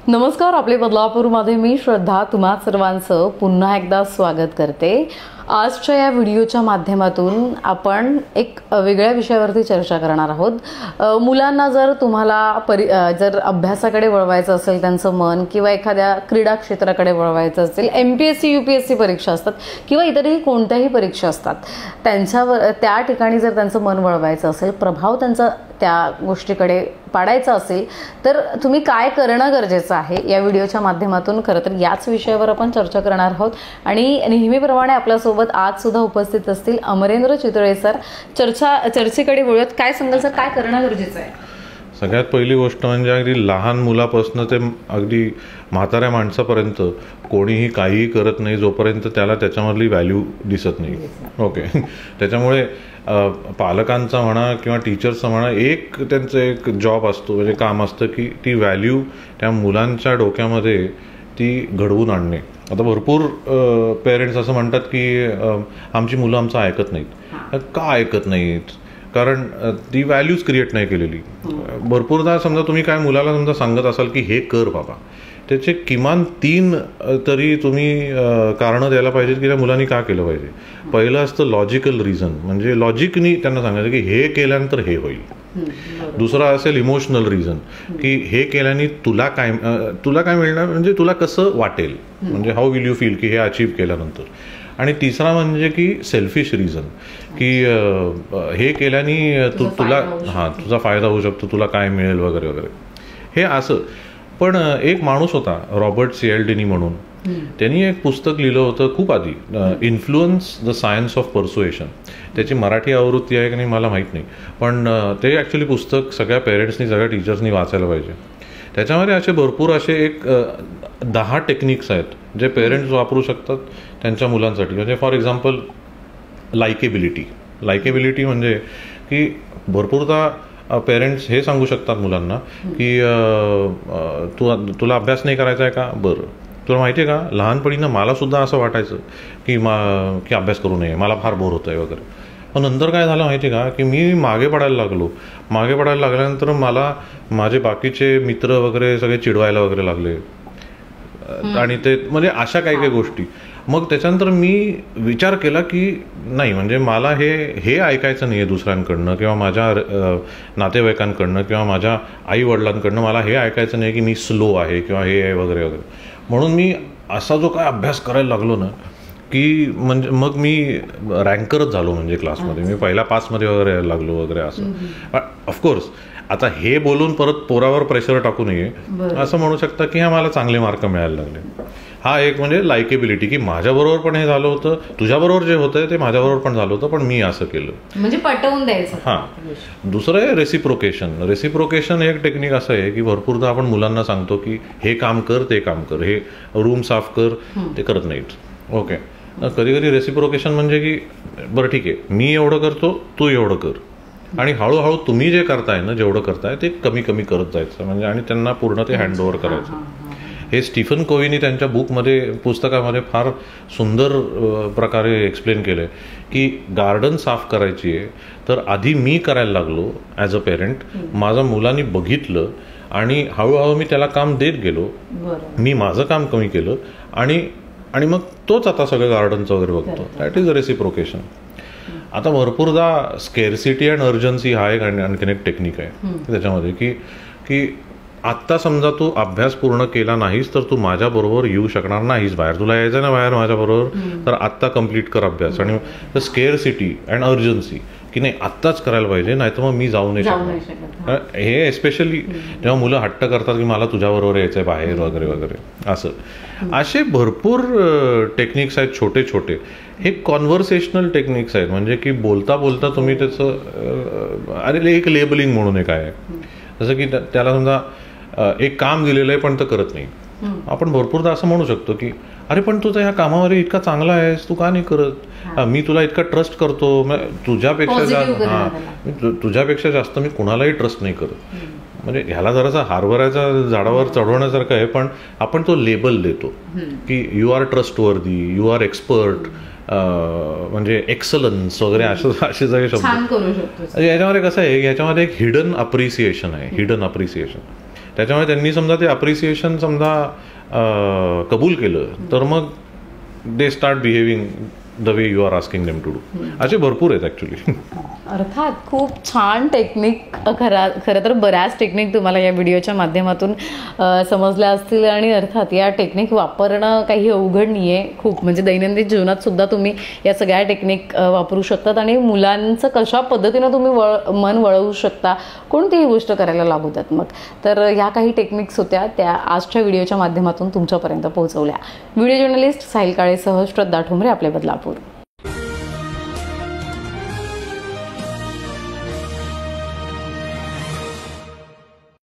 नमस्कार, आपले बदलापूरमध्ये मी श्रद्धा तुम्हा सर्वांचं पुन्हा एकदा स्वागत करते। आजच्या या व्हिडिओच्या माध्यमातून आपण एक वेगळ्या विषयावरती चर्चा करणार आहोत। मुलांना जर तुम्हाला जर अभ्यासाकडे वळवायचं असेल त्यांचं मन, किंवा एखाद्या क्रीडा क्षेत्राकडे वळवायचं असेल, MPSC UPSC परीक्षा असतात किंवा इतरही कोणत्याही परीक्षा असतात, त्यांच्यावर त्या ठिकाणी जर त्यांचं मन वळवायचं असेल, प्रभाव त्यांचा त्या गोष्टीकडे पाडायचा असेल, तर तुम्ही काय करणं गरजेचं आहे या व्हिडिओच्या माध्यमातून खरं तर याच विषयावर आपण चर्चा करणार आहोत। आणि नेहमीप्रमाणे आपल्यासोबत आज सुद्धा उपस्थित असतील अमरेंद्र चितळे सर। चर्चेकडे वळूयात। काय सांगाल सर, काय करणं गरजेचं आहे? सगळ्यात पहिली गोष्ट म्हणजे अगदी लहान मुलापासून ते अगदी म्हाताऱ्या माणसापर्यंत कोणीही काहीही करत नाही जोपर्यंत त्याला त्याच्यामधली व्हॅल्यू दिसत नाही। ओके, त्याच्यामुळे पालकांचा म्हणा किंवा टीचर्सचा म्हणा, त्यांचं एक जॉब असतो, म्हणजे काम असतं की ती व्हॅल्यू त्या मुलांच्या डोक्यामध्ये ती घडवून आणणे। आता भरपूर पेरेंट्स असं म्हणतात की आमची मुलं आमचं ऐकत नाहीत। का ऐकत नाहीत? कारण ती व्हॅल्यूज क्रिएट नाही केलेली। भरपूरदा समजा तुम्ही काय मुलाला समजा सांगत असाल की हे कर बाबा, त्याचे किमान 3 तरी तुम्ही कारणं द्यायला पाहिजेत की त्या मुलांनी का केलं पाहिजे। पहिलं असतं लॉजिकल रिझन, म्हणजे लॉजिकनी त्यांना सांगायचं की हे केल्यानंतर हे होईल। दुसरा असेल इमोशनल रिझन, की हे केल्याने तुला काय मिळणार, म्हणजे तुला कसं वाटेल, म्हणजे हाऊ विल यू फील की हे अचीव्ह केल्यानंतर। आणि तिसरा म्हणजे की सेल्फिश रिझन, की हे केल्याने तुझा फायदा होऊ शकतो, तुला काय मिळेल वगैरे वगैरे, हे असं। पण एक माणूस होता रॉबर्ट सिएल्डिनी म्हणून, त्यांनी एक पुस्तक लिहिलं होतं खूप आधी, influence the science of persuasion. त्याची मराठी आवृत्ती आहे की नाही मला माहीत नाही, पण ते ॲक्च्युली पुस्तक सगळ्या पेरेंट्सनी, सगळ्या टीचर्सनी वाचायला पाहिजे। त्याच्यामध्ये भरपूर एक 10 टेक्निक्स आहेत जे पेरेंट्स वापरू शकतात त्यांच्या मुलांसाठी। म्हणजे फॉर एक्झाम्पल लायकेबिलिटी म्हणजे की भरपूरदा पेरेंट्स हे सांगू शकतात मुलांना की तुला अभ्यास नाही करायचा आहे का? बरं, तुला माहिती आहे का, लहानपणी ना मला सुद्धा असं वाटायचं की अभ्यास करू नये, मला फार बोर होतं आहे वगैरे। पण नंतर काय झालं माहिती आहे का, की मी मागे पडायला लागल्यानंतर मला माझे बाकीचे मित्र वगैरे सगळे चिडवायला वगैरे लागले, आणि ते म्हणजे अशा काही गोष्टी। मग त्याच्यानंतर मी विचार केला की नाही, म्हणजे मला हे ऐकायचं नाही आहे दुसऱ्यांकडनं किंवा माझ्या नातेवाईकांकडनं किंवा माझ्या आई वडिलांकडनं, मला हे ऐकायचं नाही की मी स्लो आहे किंवा हे आहे वगैरे वगैरे। म्हणून मी असा जो काय अभ्यास करायला लागलो ना, की म्हणजे मग मी रँकरच झालो, म्हणजे क्लासमध्ये मी पहिला 5 मध्ये वगैरे यायला लागलो वगैरे असं। ऑफकोर्स आता हे बोलून परत पोरावर प्रेशर टाकू नये, असं म्हणू शकता की मला चांगले मार्क मिळायला लागले। हा एक म्हणजे लायकेबिलिटी, की माझ्याबरोबर पण हे झालं होतं, तुझ्याबरोबर जे होतंय ते माझ्याबरोबर पण झालं होतं, पण मी असं केलं, म्हणजे पटवून द्यायचं। हां, दुसरं आहे रेसिप्रोकेशन एक टेक्निक असं आहे की भरपूरदा आपण मुलांना सांगतो की हे काम कर, ते काम कर, हे रूम साफ कर, ते करत नाहीत। ओके, कधी कधी रेसिप्रोकेशन म्हणजे की बरं ठीक आहे, मी एवढं करतो, तू एवढं कर, आणि हळूहळू तुम्ही जे करताय ना, जेवढं करताय ते कमी कमी करत जायचं, म्हणजे आणि त्यांना पूर्ण ते हँडओव्हर करायचं। हे स्टीफन कोव्हीनी त्यांच्या पुस्तकामध्ये फार सुंदर प्रकारे एक्सप्लेन केलं आहे की गार्डन साफ करायची आहे तर आधी मी करायला लागलो ॲज अ पेरेंट, माझ्या मुलांनी बघितलं आणि हळूहळू मी त्याला काम देत गेलो, मी माझं काम कमी केलं, आणि मग तोच आता सगळं गार्डनचं वगैरे बघतो। That is reciprocation. आता भरपूरदा स्केअरसिटी अँड अर्जन्सी हा एक आणखीन एक टेक्निक आहे त्याच्यामध्ये, की आत्ता समजा तू अभ्यास पूर्ण केला नाहीस तर तू माझ्याबरोबर येऊ शकणार नाहीस बाहेर, तुला यायचं ना बाहेर माझ्याबरोबर, तर आत्ता कम्प्लीट कर अभ्यास। आणि स्केअरसिटी अँड अर्जन्सी, की नाही आत्ताच करायला पाहिजे, नाही तर मग मी जाऊ नाही शकणार। हे एस्पेशली जेव्हा मुलं हट्ट करतात की मला तुझ्याबरोबर यायचंय बाहेर वगैरे वगैरे असं, असे भरपूर टेक्निक्स आहेत छोटे छोटे। हे कॉन्व्हर्सेशनल टेक्निक्स आहेत, म्हणजे की बोलता बोलता तुम्ही त्याचं एक लेबलिंग म्हणून एक आहे, जसं की त्याला समजा एक काम दिलेलं आहे पण ते करत नाही। आपण भरपूरदा असं म्हणू शकतो की अरे पण तुझा ह्या कामावर इतका चांगला आहेस, तू का नाही करत? मी तुला इतका ट्रस्ट करतो, तुझ्यापेक्षा जास्त मी कुणालाही ट्रस्ट नाही करत। म्हणजे ह्याला जरासा हरभऱ्याच्या झाडावर चढवण्यासारखं आहे, पण आपण तो लेबल देतो की you are trustworthy, you are expert, म्हणजे एक्सलन्स वगैरे असे सगळे शब्द। याच्यामध्ये कसं आहे, याच्यामध्ये एक हिडन अप्रिसिएशन आहे, त्याच्यामुळे त्यांनी समजा ते अप्रिसिएशन समजा कबूल केलं तर मग they start behaving the way you are asking them to do. असे भरपूर आहेत ॲक्च्युली. अर्थात खूप छान टेक्निक, खरं तर बऱ्याच टेक्निक तुम्हाला या व्हिडिओच्या माध्यमातून समजल्या असतील आणि अर्थात या टेक्निक वापरणं काही अवघड नाही आहे खूप. म्हणजे दैनंदिन जीवनात सुद्धा तुम्ही या सगळ्या टेक्निक वापरू शकतात आणि मुलांचं कशा पद्धतीनं तुम्ही मन वळवू शकता, कोणतीही गोष्ट करायला लागू द्यात मग. तर ह्या काही टेक्निक्स होत्या त्या आजच्या व्हिडिओच्या माध्यमातून तुमच्यापर्यंत पोहोचवल्या. व्हिडिओ जर्नलिस्ट साहिल काळेसह श्रद्धा ठोंबरे आपले बदलापूर.